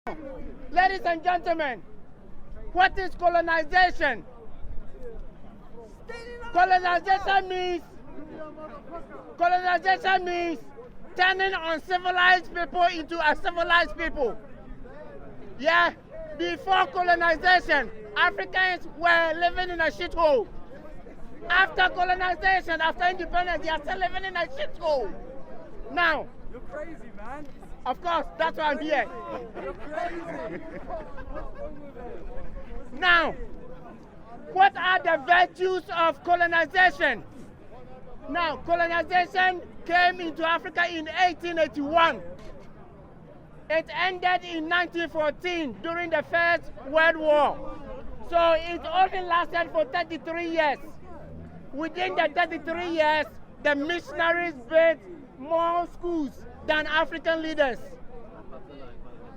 Ladies and gentlemen, what is colonization? Colonization means turning uncivilized people into a civilized people. Yeah, before colonization, Africans were living in a shithole. After colonization, after independence, they are still living in a shithole. Now, you're crazy, man. Of course, that's why I'm here. You're crazy. Now, what are the virtues of colonization? Now, colonization came into Africa in 1881. It ended in 1914 during the First World War. So it only lasted for 33 years. Within the 33 years, the missionaries built more schools than African leaders.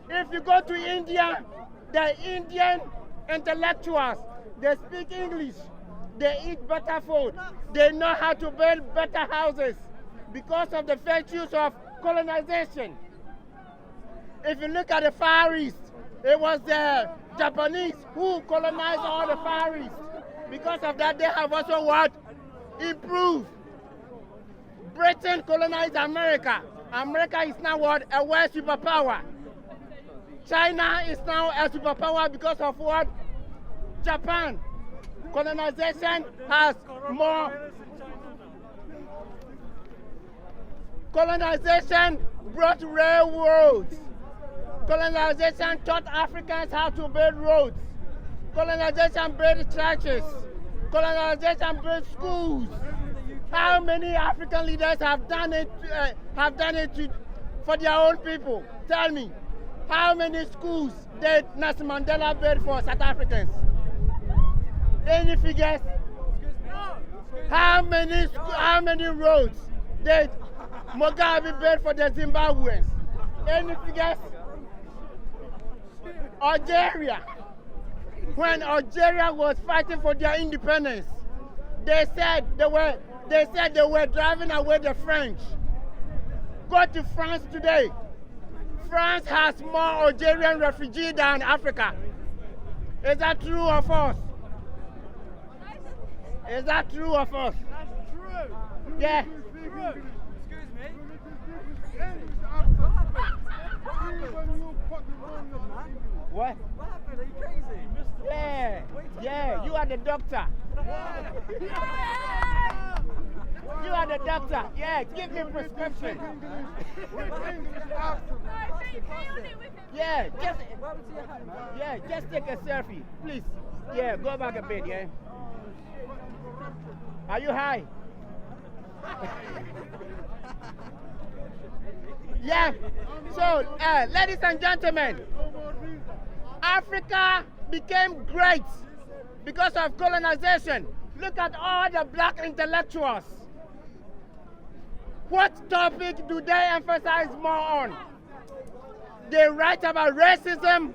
If you go to India, the Indian intellectuals, they speak English, they eat better food, they know how to build better houses because of the virtues of colonization. If you look at the Far East, it was the Japanese who colonized all the Far East. Because of that, they have also what? Improved. Britain colonized America. America is now what? A world superpower. China is now a superpower because of what? Japan. Colonization has more. Colonization brought railroads. Colonization taught Africans how to build roads. Colonization built churches. Colonization built schools. How many African leaders have done it for their own people? Tell me, how many schools did Nelson Mandela build for South Africans? Any figures? How many roads did Mugabe build for the Zimbabweans? Any figures? Algeria. When Algeria was fighting for their independence, they said they were driving away the French. Go to France today. France has more Algerian refugees than Africa. Is that true or false? Is that true or false? That's true. Yeah. True. Excuse me. What? What happened? Are you crazy? Yeah. Yeah, you are the doctor. You are the doctor. Yeah, give me prescription. Yeah, just take a selfie, please. Yeah, go back a bit, yeah. Are you high? Yeah. So, ladies and gentlemen, Africa became great because of colonization. Look at all the black intellectuals. What topic do they emphasize more on? They write about racism,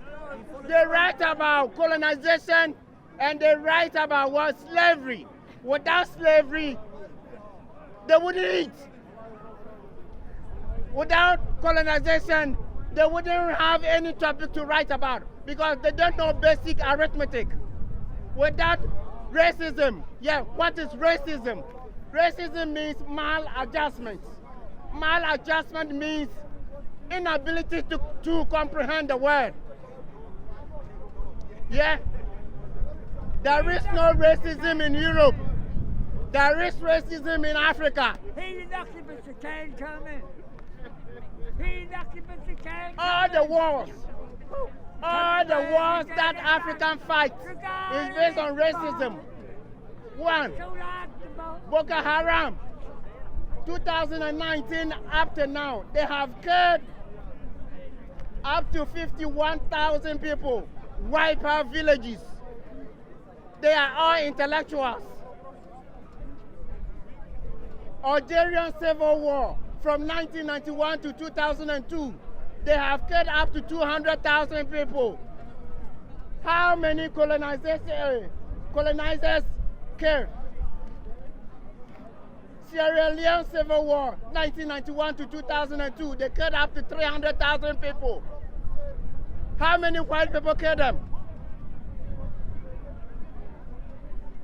they write about colonization, and they write about what? Slavery. Without slavery, they wouldn't eat. Without colonization, they wouldn't have any topic to write about because they don't know basic arithmetic. Without racism, yeah, what is racism? Racism means maladjustment. Maladjustment means inability to comprehend the word. Yeah? There is no racism in Europe. There is racism in Africa. He's lucky Mr. Kane coming. He's lucky Mr. Kane All the wars that African fight is based on racism. One, Boko Haram, 2019 up to now, they have killed up to 51,000 people, wipe out villages. They are all intellectuals. Algerian Civil War from 1991 to 2002, they have killed up to 200,000 people. How many colonizers killed? Sierra Leone Civil War, 1991 to 2002, they killed up to 300,000 people. How many white people killed them?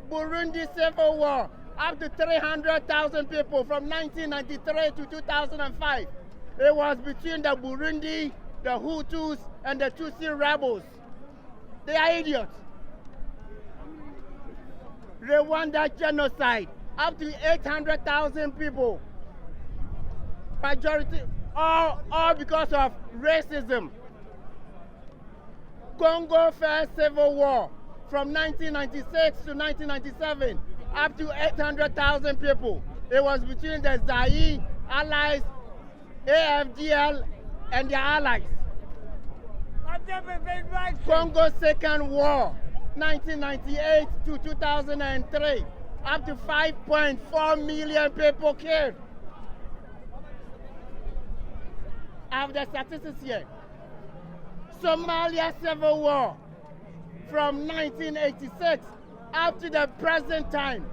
Burundi Civil War, up to 300,000 people from 1993 to 2005. It was between the Burundi, the Hutus, and the Tutsi rebels. They are idiots. Rwanda genocide, up to 800,000 people. Majority, all because of racism. Congo First Civil War, from 1996 to 1997, up to 800,000 people. It was between the Zaire allies, AFDL, and their allies. I've never been racist. Congo Second War, 1998 to 2003, up to 5.4 million people killed. I have the statistics here. Somalia Civil War, from 1986 up to the present time,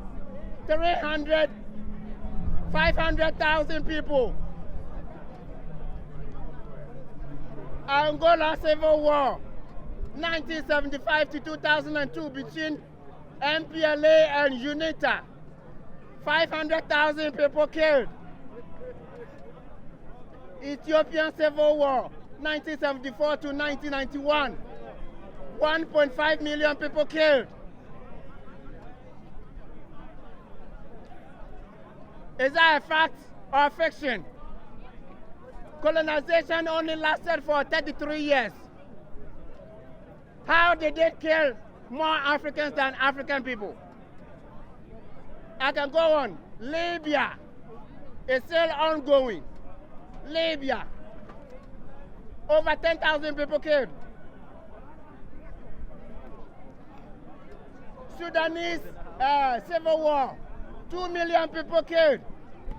500,000 people. Angola Civil War, 1975 to 2002, between MPLA and UNITA, 500,000 people killed. Ethiopian Civil War, 1974 to 1991, 1.5 million people killed. Is that a fact or fiction? Colonization only lasted for 33 years. How did it kill more Africans than African people? I can go on. Libya is still ongoing. Libya, over 10,000 people killed. Sudanese Civil War, 2 million people killed.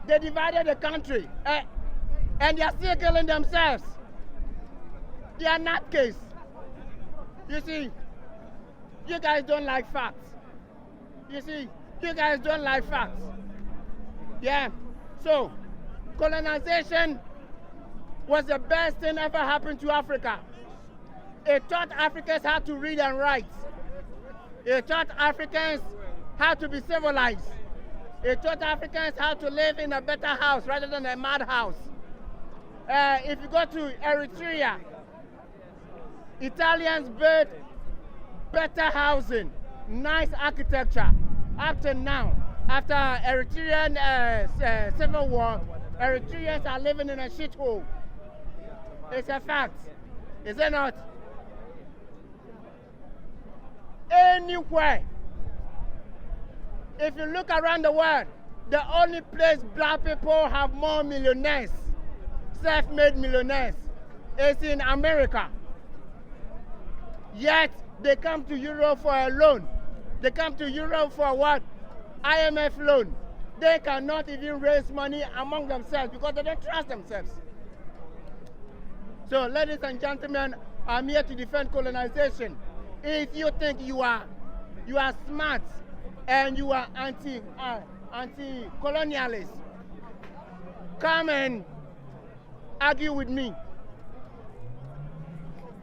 They divided the country, and they are still killing themselves. They are not case. You see, you guys don't like facts. You see, you guys don't like facts. Yeah, so colonization was the best thing ever happened to Africa. It taught Africans how to read and write. It taught Africans how to be civilized. It taught Africans how to live in a better house rather than a mad house. If you go to Eritrea, Italians built better housing, nice architecture. Up to now, after Eritrean Civil War, Eritreans are living in a shithole. It's a fact, is it not? Anywhere, if you look around the world, the only place black people have more millionaires, self-made millionaires, is in America. Yet, they come to Europe for a loan. They come to Europe for what? IMF loan. They cannot even raise money among themselves because they don't trust themselves. So, ladies and gentlemen, I'm here to defend colonization. If you think you are smart and you are anti-colonialist, come and argue with me.